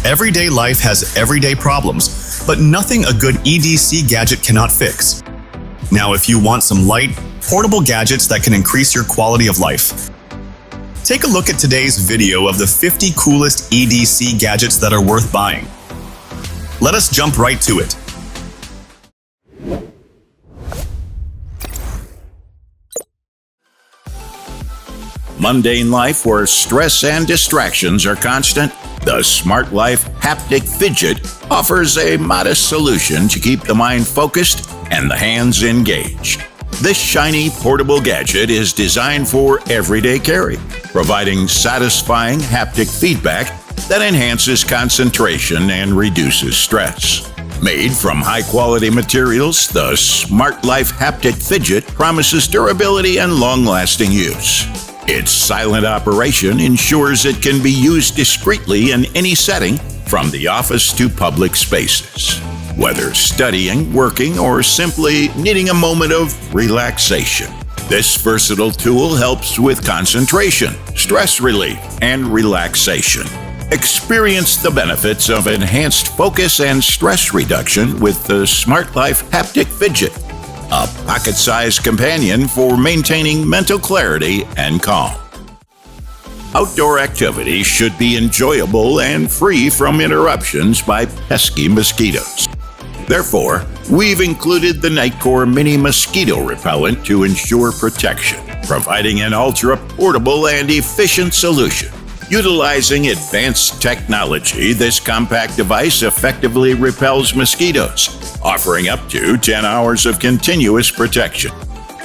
Everyday life has everyday problems, but nothing a good EDC gadget cannot fix. Now, if you want some light, portable gadgets that can increase your quality of life, take a look at today's video of the 50 coolest EDC gadgets that are worth buying. Let us jump right to it. Mundane life where stress and distractions are constant, the SmartLife Haptic Fidget offers a modest solution to keep the mind focused and the hands engaged. This shiny portable gadget is designed for everyday carry, providing satisfying haptic feedback that enhances concentration and reduces stress. Made from high-quality materials, the SmartLife Haptic Fidget promises durability and long-lasting use. Its silent operation ensures it can be used discreetly in any setting, from the office to public spaces. Whether studying, working, or simply needing a moment of relaxation, this versatile tool helps with concentration, stress relief, and relaxation. Experience the benefits of enhanced focus and stress reduction with the SmartLife Haptic Fidget, a pocket-sized companion for maintaining mental clarity and calm. Outdoor activities should be enjoyable and free from interruptions by pesky mosquitoes. Therefore, we've included the Nightcore Mini Mosquito Repellent to ensure protection, providing an ultra-portable and efficient solution. Utilizing advanced technology, this compact device effectively repels mosquitoes, offering up to 10 hours of continuous protection.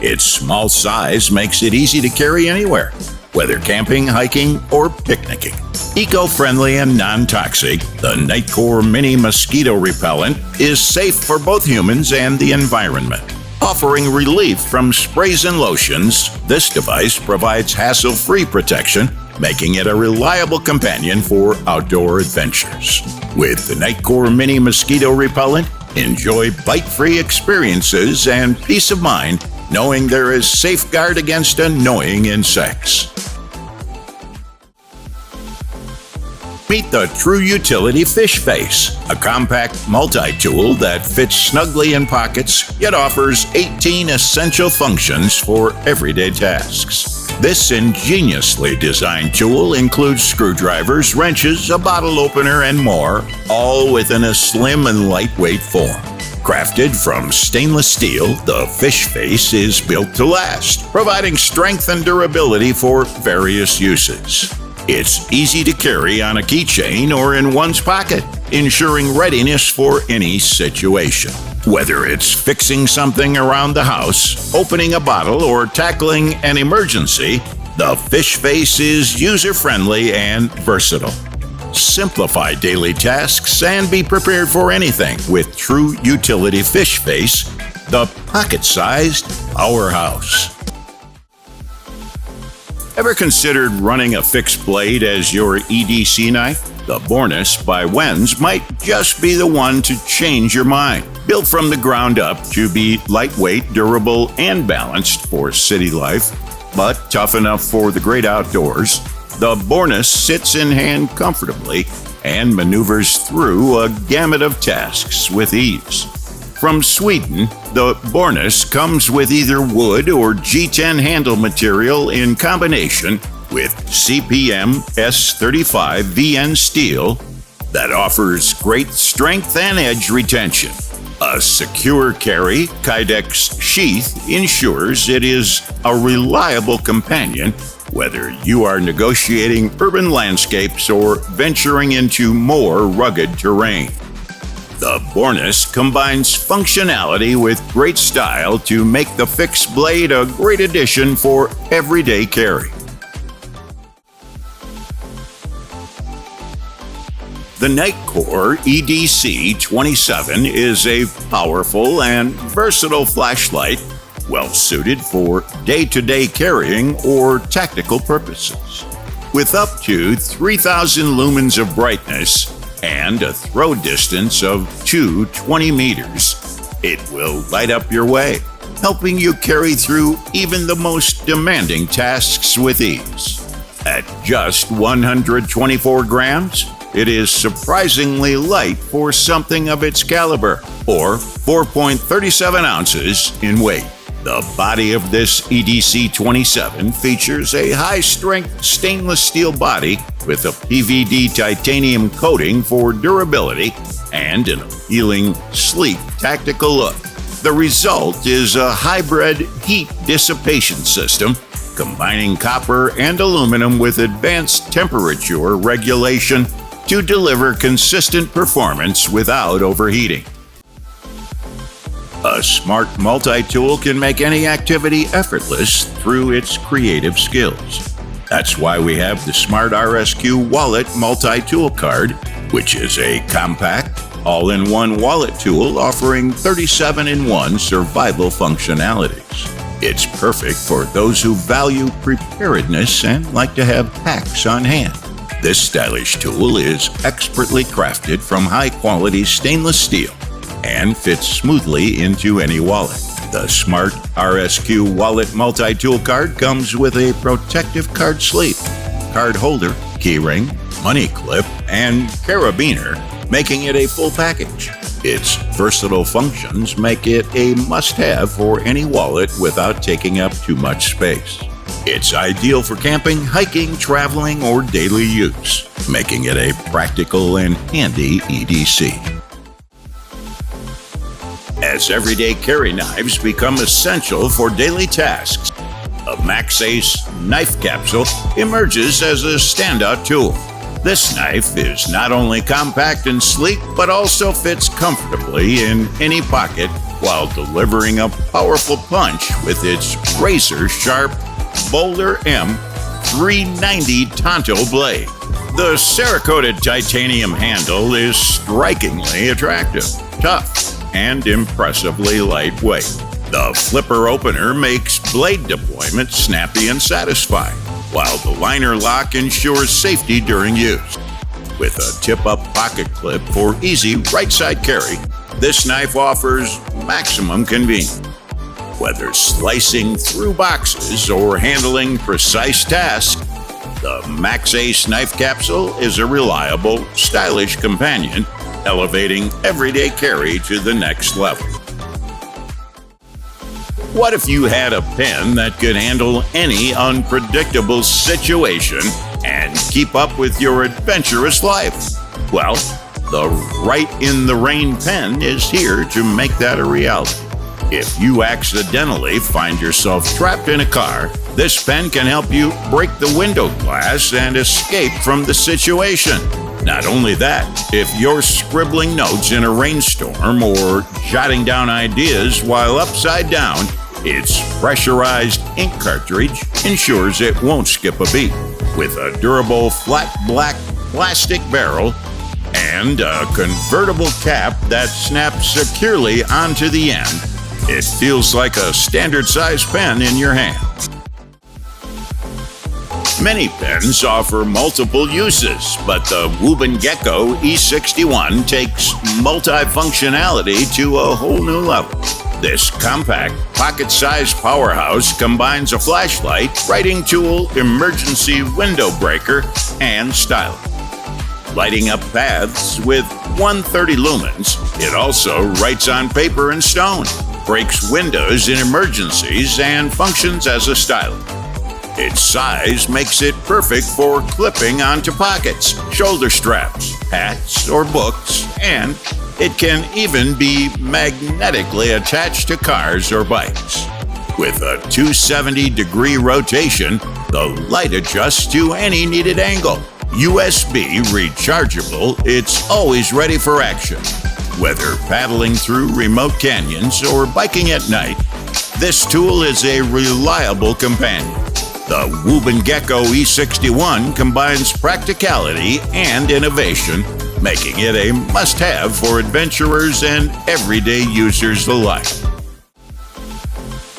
Its small size makes it easy to carry anywhere, whether camping, hiking, or picnicking. Eco-friendly and non-toxic, the Nightcore Mini Mosquito Repellent is safe for both humans and the environment. Offering relief from sprays and lotions, this device provides hassle-free protection, making it a reliable companion for outdoor adventures. With the Nightcore Mini Mosquito Repellent, enjoy bite-free experiences and peace of mind knowing there is safeguard against annoying insects. Meet the True Utility Fish Face, a compact multi-tool that fits snugly in pockets yet offers 18 essential functions for everyday tasks. This ingeniously designed tool includes screwdrivers, wrenches, a bottle opener, and more, all within a slim and lightweight form. Crafted from stainless steel, the fish face is built to last, providing strength and durability for various uses. It's easy to carry on a keychain or in one's pocket, ensuring readiness for any situation. Whether it's fixing something around the house, opening a bottle, or tackling an emergency, the fish face is user-friendly and versatile. Simplify daily tasks and be prepared for anything with True Utility Fish Face, the pocket-sized powerhouse. Ever considered running a fixed blade as your EDC knife? The Boris by Wenz might just be the one to change your mind. Built from the ground up to be lightweight, durable, and balanced for city life, but tough enough for the great outdoors, the Boris sits in hand comfortably and maneuvers through a gamut of tasks with ease. From Sweden, the Boris comes with either wood or G10 handle material in combination with CPM S35 VN steel that offers great strength and edge retention. A secure carry Kydex sheath ensures it is a reliable companion whether you are negotiating urban landscapes or venturing into more rugged terrain. The Boris combines functionality with great style to make the fixed blade a great addition for everyday carry. The Nightcore EDC 27 is a powerful and versatile flashlight well-suited for day-to-day carrying or tactical purposes. With up to 3,000 lumens of brightness and a throw distance of 220 meters, it will light up your way, helping you carry through even the most demanding tasks with ease. At just 124 grams, it is surprisingly light for something of its caliber, or 4.37 ounces in weight. The body of this EDC-27 features a high-strength stainless steel body with a PVD titanium coating for durability and an appealing, sleek, tactical look. The result is a hybrid heat dissipation system combining copper and aluminum with advanced temperature regulation to deliver consistent performance without overheating. A smart multi-tool can make any activity effortless through its creative skills. That's why we have the Smart RSQ Wallet Multi-Tool Card, which is a compact, all-in-one wallet tool offering 37-in-1 survival functionalities. It's perfect for those who value preparedness and like to have packs on hand. This stylish tool is expertly crafted from high-quality stainless steel and fits smoothly into any wallet. The Smart RSQ Wallet Multi-Tool Card comes with a protective card sleeve, card holder, keyring, money clip, and carabiner, making it a full package. Its versatile functions make it a must-have for any wallet without taking up too much space. It's ideal for camping, hiking, traveling, or daily use, making it a practical and handy EDC. As everyday carry knives become essential for daily tasks, a MAXA knife capsule emerges as a standout tool. This knife is not only compact and sleek, but also fits comfortably in any pocket while delivering a powerful punch with its razor-sharp Boulder M 390 Tonto blade. The Cerakoted titanium handle is strikingly attractive, tough, and impressively lightweight. The flipper opener makes blade deployment snappy and satisfying, while the liner lock ensures safety during use. With a tip-up pocket clip for easy right-side carry, this knife offers maximum convenience. Whether slicing through boxes or handling precise tasks, the MAXA knife capsule is a reliable, stylish companion, elevating everyday carry to the next level. What if you had a pen that could handle any unpredictable situation and keep up with your adventurous life? Well, the Right in the Rain pen is here to make that a reality. If you accidentally find yourself trapped in a car, this pen can help you break the window glass and escape from the situation. Not only that, if you're scribbling notes in a rainstorm or jotting down ideas while upside down, its pressurized ink cartridge ensures it won't skip a beat. With a durable flat black plastic barrel and a convertible cap that snaps securely onto the end, it feels like a standard-sized pen in your hand. Many pens offer multiple uses, but the Gecko E61 takes multifunctionality to a whole new level. This compact, pocket-sized powerhouse combines a flashlight, writing tool, emergency window breaker, and stylo. Lighting up paths with 130 lumens, it also writes on paper and stone, breaks windows in emergencies, and functions as a stylus. Its size makes it perfect for clipping onto pockets, shoulder straps, hats, or books, and it can even be magnetically attached to cars or bikes. With a 270-degree rotation, the light adjusts to any needed angle. USB rechargeable, it's always ready for action. Whether paddling through remote canyons or biking at night, this tool is a reliable companion. The Gecko E61 combines practicality and innovation, making it a must-have for adventurers and everyday users alike.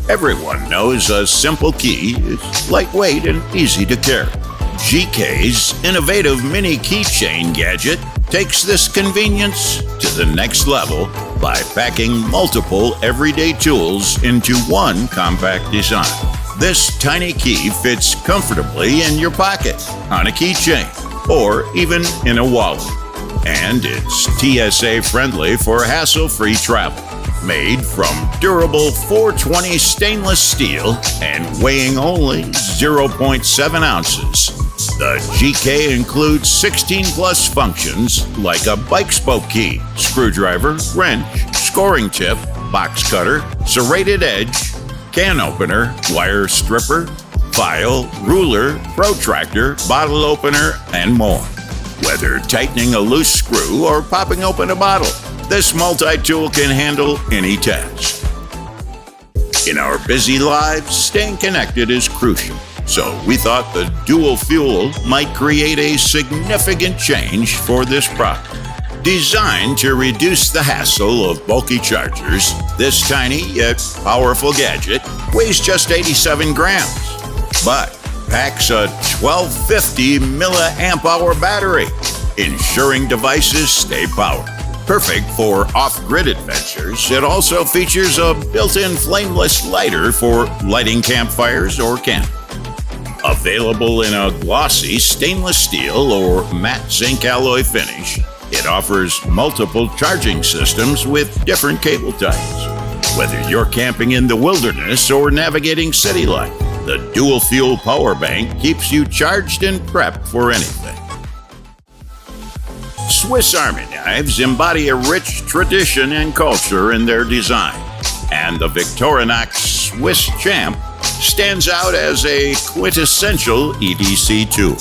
Everyone knows a simple key is lightweight and easy to carry. GK's innovative Mini Keychain gadget takes this convenience to the next level by packing multiple everyday tools into one compact design. This tiny key fits comfortably in your pocket, on a keychain, or even in a wallet. And it's TSA friendly for hassle-free travel. Made from durable 420 stainless steel and weighing only 0.7 ounces. The GK includes 16 plus functions like a bike spoke key, screwdriver, wrench, scoring tip, box cutter, serrated edge, can opener, wire stripper, file, ruler, protractor, bottle opener, and more. Whether tightening a loose screw or popping open a bottle, this multi-tool can handle any task. In our busy lives, staying connected is crucial. So we thought the DualFuel might create a significant change for this product. Designed to reduce the hassle of bulky chargers, this tiny yet powerful gadget weighs just 87 grams, but packs a 1250 milliamp hour battery, ensuring devices stay powered. Perfect for off-grid adventures, it also features a built-in flameless lighter for lighting campfires or camping. Available in a glossy stainless steel or matte zinc alloy finish, it offers multiple charging systems with different cable types. Whether you're camping in the wilderness or navigating city life, the DualFuel power bank keeps you charged and prepped for anything. Swiss Army knives embody a rich tradition and culture in their design, and the Victorinox Swiss Champ stands out as a quintessential EDC tool.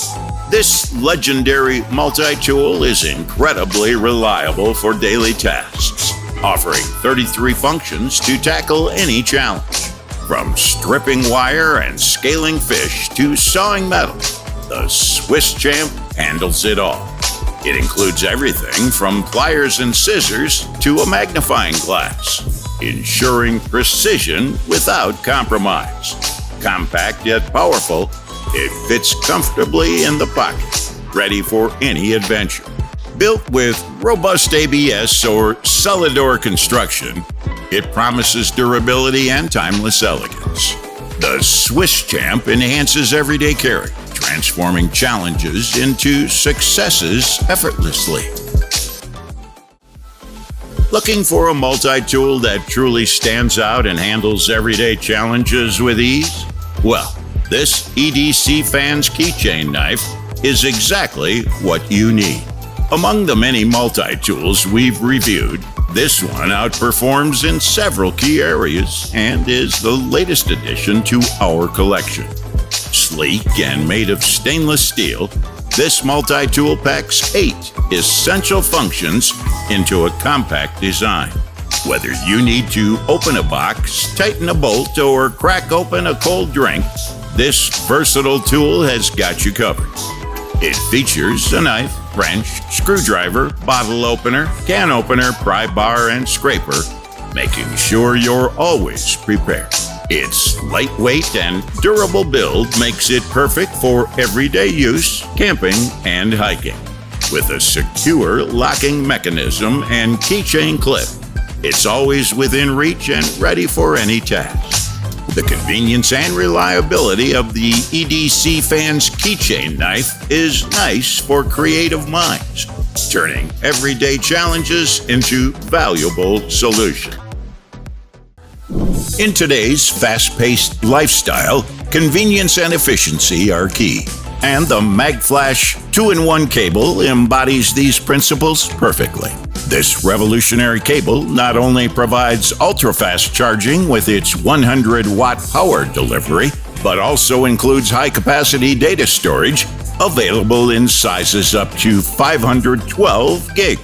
This legendary multi-tool is incredibly reliable for daily tasks, offering 33 functions to tackle any challenge. From stripping wire and scaling fish to sawing metal, the Swiss Champ handles it all. It includes everything from pliers and scissors to a magnifying glass, ensuring precision without compromise. Compact yet powerful, it fits comfortably in the pocket, ready for any adventure. Built with robust ABS or solid-door construction, it promises durability and timeless elegance. The Swiss Champ enhances everyday carry, transforming challenges into successes effortlessly. Looking for a multi-tool that truly stands out and handles everyday challenges with ease? Well, this EDC Fans Keychain knife is exactly what you need. Among the many multi-tools we've reviewed, this one outperforms in several key areas and is the latest addition to our collection. Sleek and made of stainless steel, this multi-tool packs 8 essential functions into a compact design. Whether you need to open a box, tighten a bolt, or crack open a cold drink, this versatile tool has got you covered. It features a knife, wrench, screwdriver, bottle opener, can opener, pry bar, and scraper, making sure you're always prepared. Its lightweight and durable build makes it perfect for everyday use, camping, and hiking. With a secure locking mechanism and keychain clip, it's always within reach and ready for any task. The convenience and reliability of the EDC Fans Keychain knife is nice for creative minds, turning everyday challenges into valuable solutions. In today's fast-paced lifestyle, convenience and efficiency are key, and the Magflash 2-in-1 cable embodies these principles perfectly. This revolutionary cable not only provides ultra-fast charging with its 100-watt power delivery, but also includes high-capacity data storage available in sizes up to 512 gig.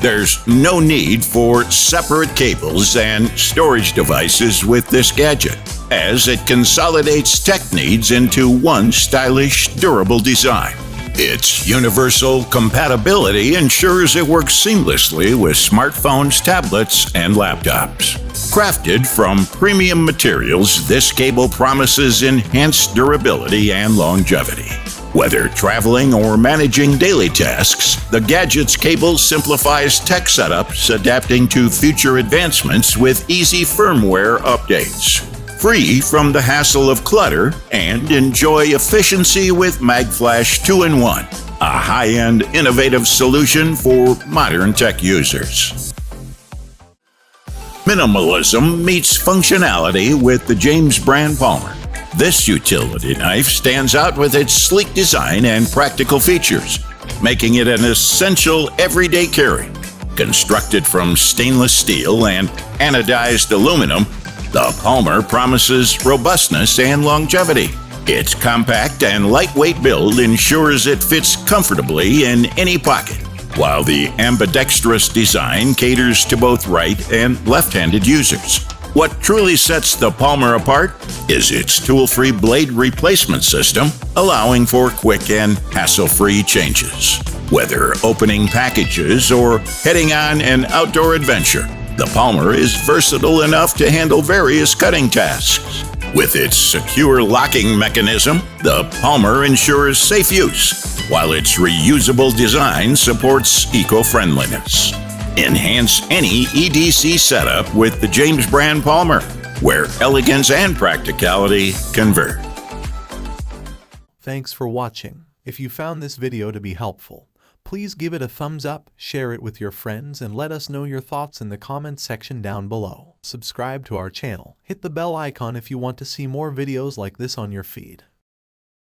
There's no need for separate cables and storage devices with this gadget, as it consolidates tech needs into one stylish, durable design. Its universal compatibility ensures it works seamlessly with smartphones, tablets, and laptops. Crafted from premium materials, this cable promises enhanced durability and longevity. Whether traveling or managing daily tasks, the gadget's cable simplifies tech setups, adapting to future advancements with easy firmware updates. Free from the hassle of clutter, and enjoy efficiency with Magflash 2-in-1. a high-end, innovative solution for modern tech users. Minimalism meets functionality with the James Brand Palmer. This utility knife stands out with its sleek design and practical features, making it an essential everyday carry. Constructed from stainless steel and anodized aluminum, the Palmer promises robustness and longevity. Its compact and lightweight build ensures it fits comfortably in any pocket, while the ambidextrous design caters to both right and left-handed users. What truly sets the Palmer apart is its tool-free blade replacement system, allowing for quick and hassle-free changes. Whether opening packages or heading on an outdoor adventure, the Palmer is versatile enough to handle various cutting tasks. With its secure locking mechanism, the Palmer ensures safe use, while its reusable design supports eco-friendliness. Enhance any EDC setup with the James Brand Palmer, where elegance and practicality converge. Thanks for watching. If you found this video to be helpful, please give it a thumbs up, share it with your friends, and let us know your thoughts in the comments section down below. Subscribe to our channel. Hit the bell icon if you want to see more videos like this on your feed.